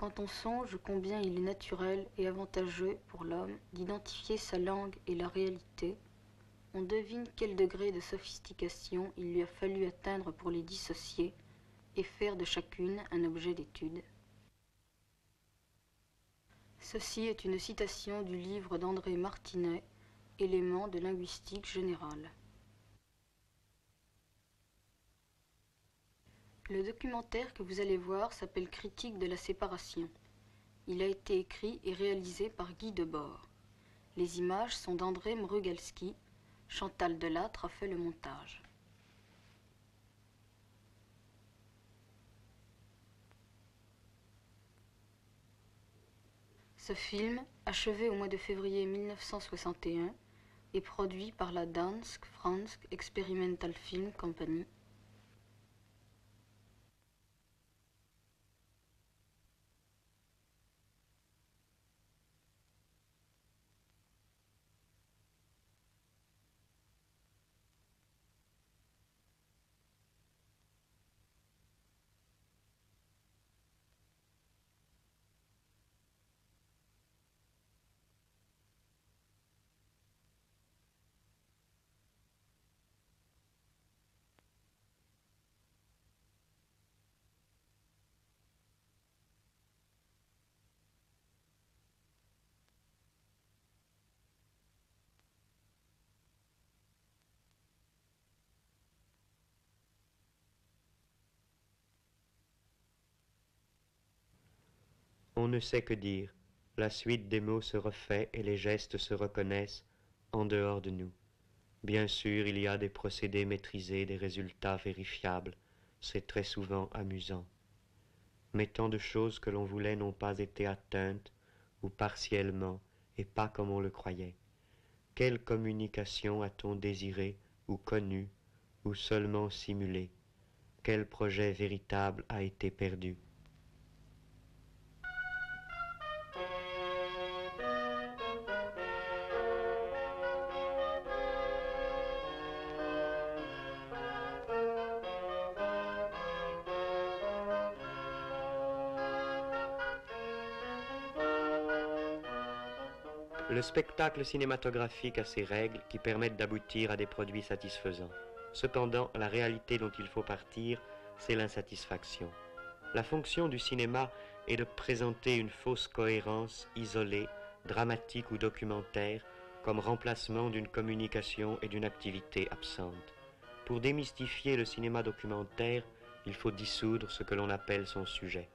Quand on songe combien il est naturel et avantageux pour l'homme d'identifier sa langue et la réalité, on devine quel degré de sophistication il lui a fallu atteindre pour les dissocier et faire de chacune un objet d'étude. Ceci est une citation du livre d'André Martinet, Éléments de linguistique générale. Le documentaire que vous allez voir s'appelle Critique de la séparation. Il a été écrit et réalisé par Guy Debord. Les images sont d'André Mrugalski. Chantal Delattre a fait le montage. Ce film, achevé au mois de février 1961, est produit par la Dansk Fransk Experimental Film Company. On ne sait que dire. La suite des mots se refait et les gestes se reconnaissent en dehors de nous. Bien sûr, il y a des procédés maîtrisés, des résultats vérifiables. C'est très souvent amusant. Mais tant de choses que l'on voulait n'ont pas été atteintes, ou partiellement, et pas comme on le croyait. Quelle communication a-t-on désiré, ou connue, ou seulement simulée? Quel projet véritable a été perdu? Le spectacle cinématographique a ses règles qui permettent d'aboutir à des produits satisfaisants. Cependant, la réalité dont il faut partir, c'est l'insatisfaction. La fonction du cinéma est de présenter une fausse cohérence isolée, dramatique ou documentaire, comme remplacement d'une communication et d'une activité absente. Pour démystifier le cinéma documentaire, il faut dissoudre ce que l'on appelle son sujet.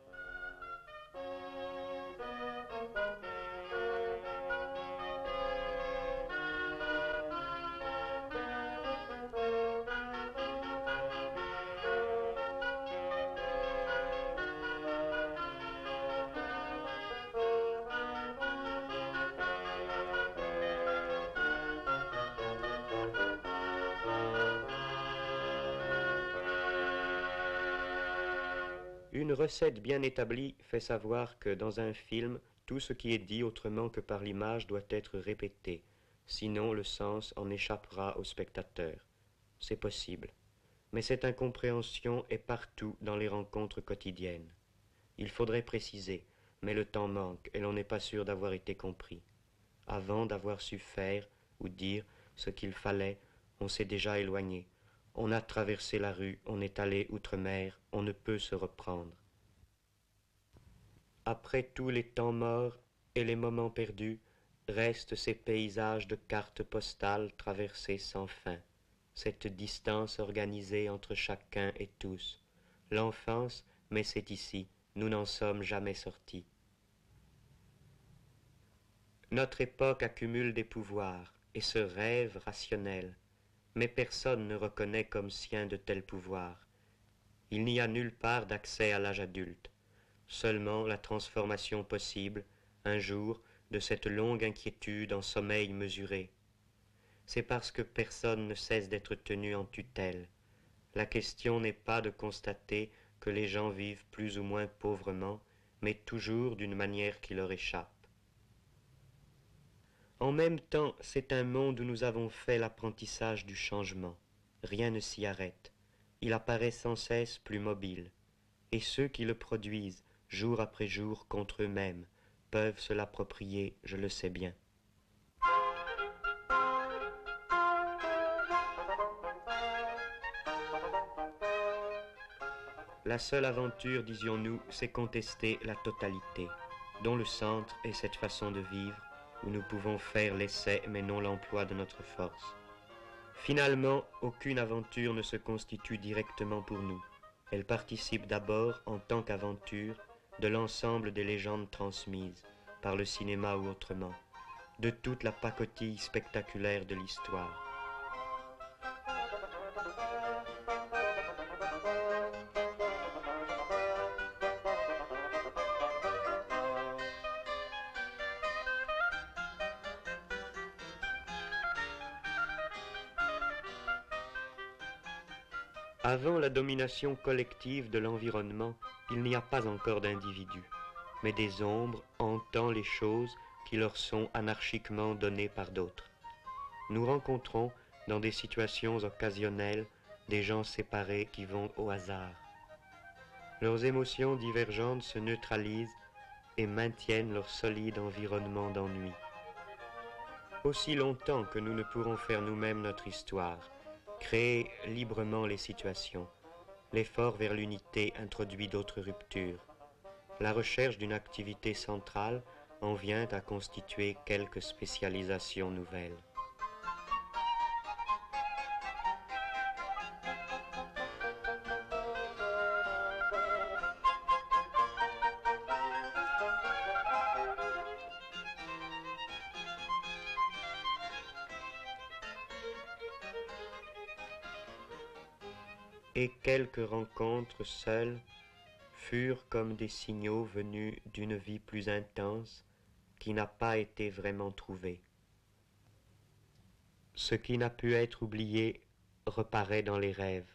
Une recette bien établie fait savoir que dans un film, tout ce qui est dit autrement que par l'image doit être répété, sinon le sens en échappera au spectateur. C'est possible. Mais cette incompréhension est partout dans les rencontres quotidiennes. Il faudrait préciser, mais le temps manque et l'on n'est pas sûr d'avoir été compris. Avant d'avoir su faire ou dire ce qu'il fallait, on s'est déjà éloigné. On a traversé la rue, on est allé outre-mer, on ne peut se reprendre. Après tous les temps morts et les moments perdus, restent ces paysages de cartes postales traversés sans fin, cette distance organisée entre chacun et tous. L'enfance, mais c'est ici, nous n'en sommes jamais sortis. Notre époque accumule des pouvoirs et se rêve rationnel, mais personne ne reconnaît comme sien de tels pouvoirs. Il n'y a nulle part d'accès à l'âge adulte, seulement la transformation possible, un jour, de cette longue inquiétude en sommeil mesuré. C'est parce que personne ne cesse d'être tenu en tutelle. La question n'est pas de constater que les gens vivent plus ou moins pauvrement, mais toujours d'une manière qui leur échappe. En même temps, c'est un monde où nous avons fait l'apprentissage du changement. Rien ne s'y arrête. Il apparaît sans cesse plus mobile. Et ceux qui le produisent, jour après jour contre eux-mêmes, peuvent se l'approprier, je le sais bien. La seule aventure, disions-nous, c'est contester la totalité, dont le centre est cette façon de vivre, où nous pouvons faire l'essai mais non l'emploi de notre force. Finalement, aucune aventure ne se constitue directement pour nous. Elle participe d'abord, en tant qu'aventure, de l'ensemble des légendes transmises, par le cinéma ou autrement, de toute la pacotille spectaculaire de l'histoire. Avant la domination collective de l'environnement, il n'y a pas encore d'individus, mais des ombres hantant les choses qui leur sont anarchiquement données par d'autres. Nous rencontrons, dans des situations occasionnelles, des gens séparés qui vont au hasard. Leurs émotions divergentes se neutralisent et maintiennent leur solide environnement d'ennui. Aussi longtemps que nous ne pourrons faire nous-mêmes notre histoire, créer librement les situations, l'effort vers l'unité introduit d'autres ruptures. La recherche d'une activité centrale en vient à constituer quelques spécialisations nouvelles. Et quelques rencontres seules furent comme des signaux venus d'une vie plus intense qui n'a pas été vraiment trouvée. Ce qui n'a pu être oublié reparaît dans les rêves.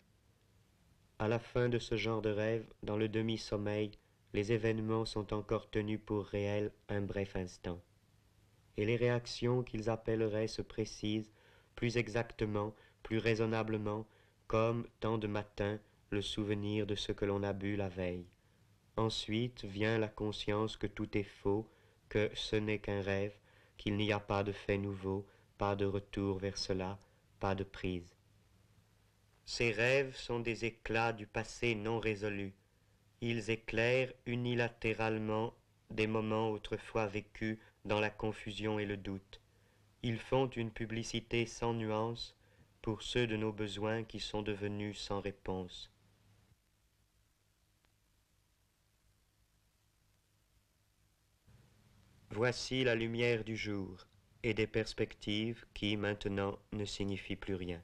À la fin de ce genre de rêve, dans le demi-sommeil, les événements sont encore tenus pour réels un bref instant. Et les réactions qu'ils appelleraient se précisent plus exactement, plus raisonnablement, comme, tant de matin, le souvenir de ce que l'on a bu la veille. Ensuite vient la conscience que tout est faux, que ce n'est qu'un rêve, qu'il n'y a pas de fait nouveau, pas de retour vers cela, pas de prise. Ces rêves sont des éclats du passé non résolu. Ils éclairent unilatéralement des moments autrefois vécus dans la confusion et le doute. Ils font une publicité sans nuance pour ceux de nos besoins qui sont devenus sans réponse. Voici la lumière du jour et des perspectives qui, maintenant, ne signifient plus rien.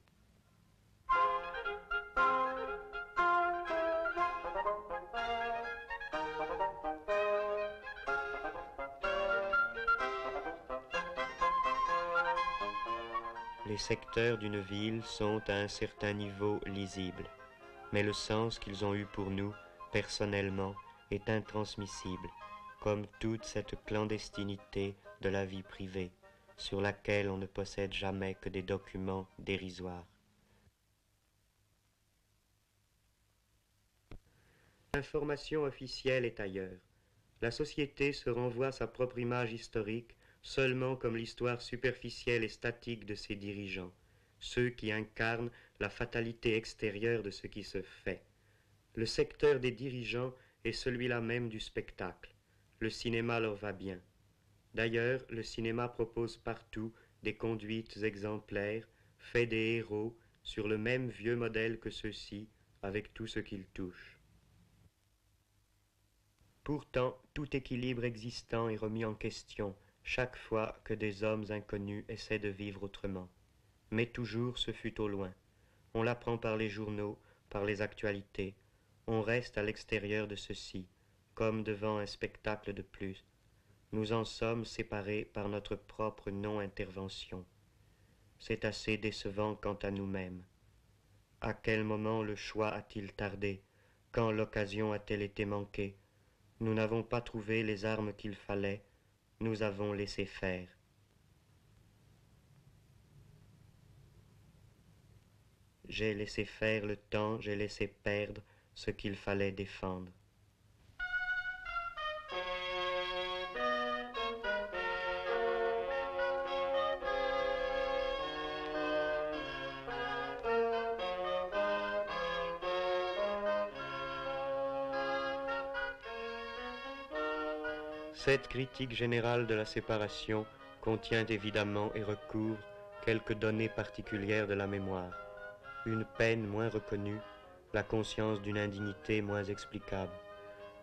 Les secteurs d'une ville sont à un certain niveau lisibles, mais le sens qu'ils ont eu pour nous, personnellement, est intransmissible, comme toute cette clandestinité de la vie privée, sur laquelle on ne possède jamais que des documents dérisoires. L'information officielle est ailleurs. La société se renvoie sa propre image historique seulement comme l'histoire superficielle et statique de ses dirigeants, ceux qui incarnent la fatalité extérieure de ce qui se fait. Le secteur des dirigeants est celui-là même du spectacle. Le cinéma leur va bien. D'ailleurs, le cinéma propose partout des conduites exemplaires, fait des héros, sur le même vieux modèle que ceux-ci, avec tout ce qu'ils touchent. Pourtant, tout équilibre existant est remis en question chaque fois que des hommes inconnus essaient de vivre autrement. Mais toujours ce fut au loin. On l'apprend par les journaux, par les actualités. On reste à l'extérieur de ceci, comme devant un spectacle de plus. Nous en sommes séparés par notre propre non-intervention. C'est assez décevant quant à nous-mêmes. À quel moment le choix a-t-il tardé? Quand l'occasion a-t-elle été manquée? Nous n'avons pas trouvé les armes qu'il fallait, nous avons laissé faire. J'ai laissé faire le temps, j'ai laissé perdre ce qu'il fallait défendre. Cette critique générale de la séparation contient évidemment et recouvre quelques données particulières de la mémoire, une peine moins reconnue, la conscience d'une indignité moins explicable.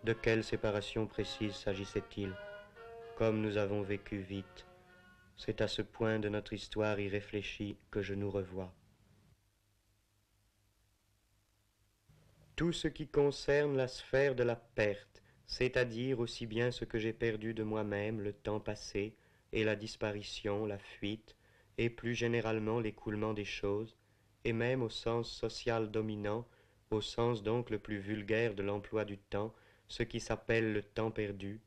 De quelle séparation précise s'agissait-il? Comme nous avons vécu vite, c'est à ce point de notre histoire irréfléchie que je nous revois. Tout ce qui concerne la sphère de la perte, c'est-à-dire aussi bien ce que j'ai perdu de moi-même, le temps passé, et la disparition, la fuite, et plus généralement l'écoulement des choses, et même au sens social dominant, au sens donc le plus vulgaire de l'emploi du temps, ce qui s'appelle le temps perdu,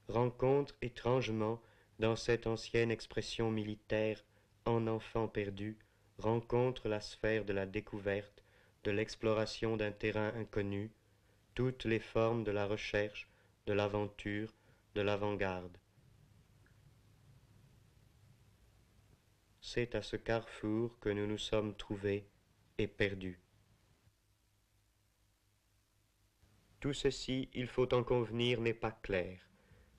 rencontre étrangement dans cette ancienne expression militaire en enfant perdu, rencontre la sphère de la découverte, de l'exploration d'un terrain inconnu, toutes les formes de la recherche, de l'aventure, de l'avant-garde. C'est à ce carrefour que nous nous sommes trouvés et perdus. Tout ceci, il faut en convenir, n'est pas clair.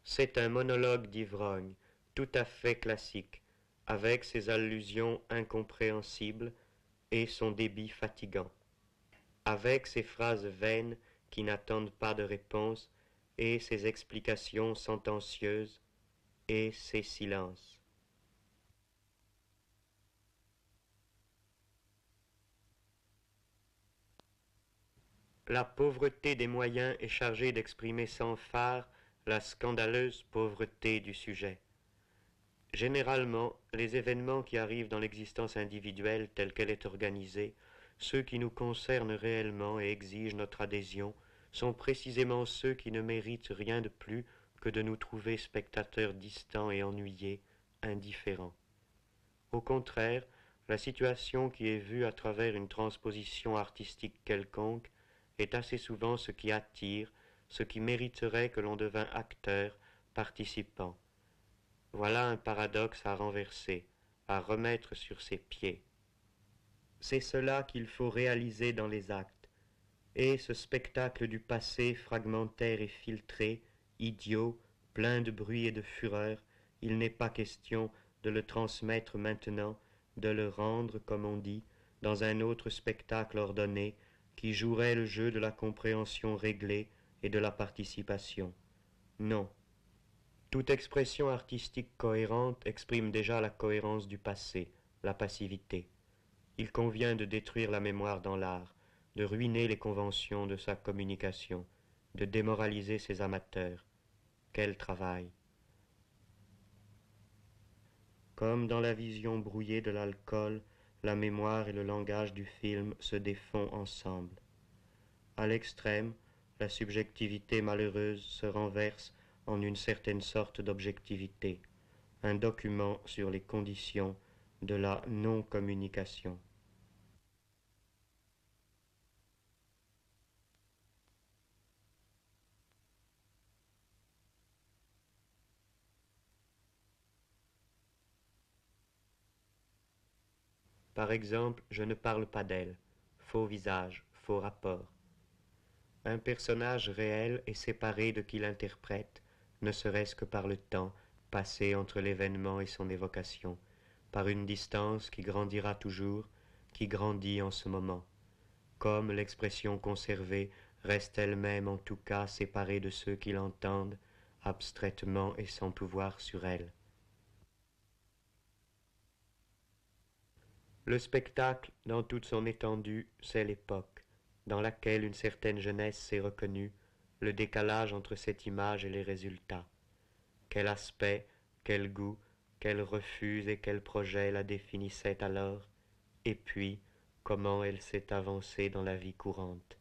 C'est un monologue d'ivrogne, tout à fait classique, avec ses allusions incompréhensibles et son débit fatigant, avec ses phrases vaines qui n'attendent pas de réponse et ses explications sentencieuses et ses silences. La pauvreté des moyens est chargée d'exprimer sans phare la scandaleuse pauvreté du sujet. Généralement, les événements qui arrivent dans l'existence individuelle telle qu'elle est organisée, ceux qui nous concernent réellement et exigent notre adhésion, sont précisément ceux qui ne méritent rien de plus que de nous trouver spectateurs distants et ennuyés, indifférents. Au contraire, la situation qui est vue à travers une transposition artistique quelconque est assez souvent ce qui attire, ce qui mériterait que l'on devînt acteur, participant. Voilà un paradoxe à renverser, à remettre sur ses pieds. C'est cela qu'il faut réaliser dans les actes, et ce spectacle du passé fragmentaire et filtré, idiot, plein de bruit et de fureur, il n'est pas question de le transmettre maintenant, de le rendre, comme on dit, dans un autre spectacle ordonné, qui jouerait le jeu de la compréhension réglée et de la participation. Non. Toute expression artistique cohérente exprime déjà la cohérence du passé, la passivité. Il convient de détruire la mémoire dans l'art, de ruiner les conventions de sa communication, de démoraliser ses amateurs. Quel travail! Comme dans la vision brouillée de l'alcool, la mémoire et le langage du film se défont ensemble. À l'extrême, la subjectivité malheureuse se renverse en une certaine sorte d'objectivité, un document sur les conditions de la non-communication. Par exemple, je ne parle pas d'elle. Faux visage, faux rapport. Un personnage réel est séparé de qui l'interprète, ne serait-ce que par le temps passé entre l'événement et son évocation, par une distance qui grandira toujours, qui grandit en ce moment. Comme l'expression conservée reste elle-même en tout cas séparée de ceux qui l'entendent, abstraitement et sans pouvoir sur elle. Le spectacle, dans toute son étendue, c'est l'époque, dans laquelle une certaine jeunesse s'est reconnue, le décalage entre cette image et les résultats. Quel aspect, quel goût, quel refus et quel projet la définissaient alors, et puis comment elle s'est avancée dans la vie courante.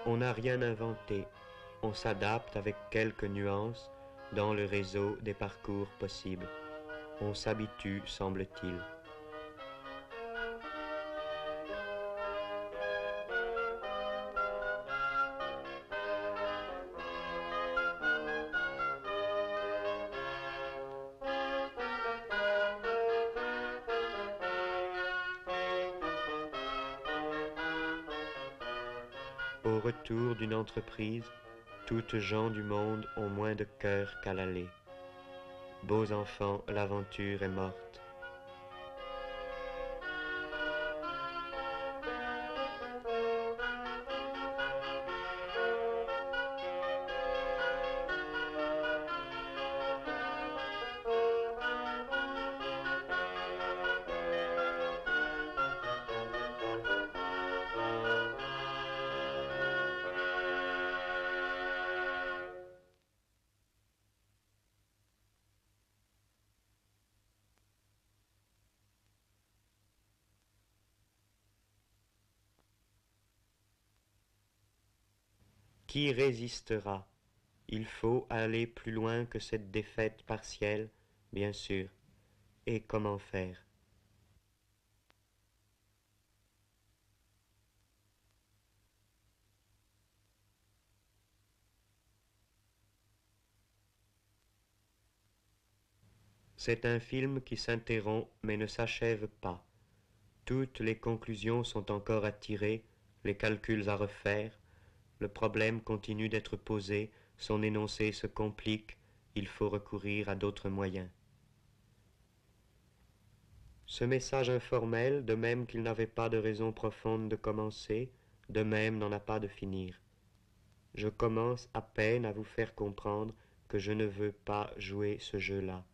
On n'a rien inventé, on s'adapte avec quelques nuances dans le réseau des parcours possibles. On s'habitue, semble-t-il. Au retour d'une entreprise, toutes gens du monde ont moins de cœur qu'à l'aller. Beaux enfants, l'aventure est morte. Qui résistera? Il faut aller plus loin que cette défaite partielle, bien sûr. Et comment faire? C'est un film qui s'interrompt mais ne s'achève pas. Toutes les conclusions sont encore à tirer, les calculs à refaire, le problème continue d'être posé, son énoncé se complique, il faut recourir à d'autres moyens. Ce message informel, de même qu'il n'avait pas de raison profonde de commencer, de même n'en a pas de finir. Je commence à peine à vous faire comprendre que je ne veux pas jouer ce jeu-là.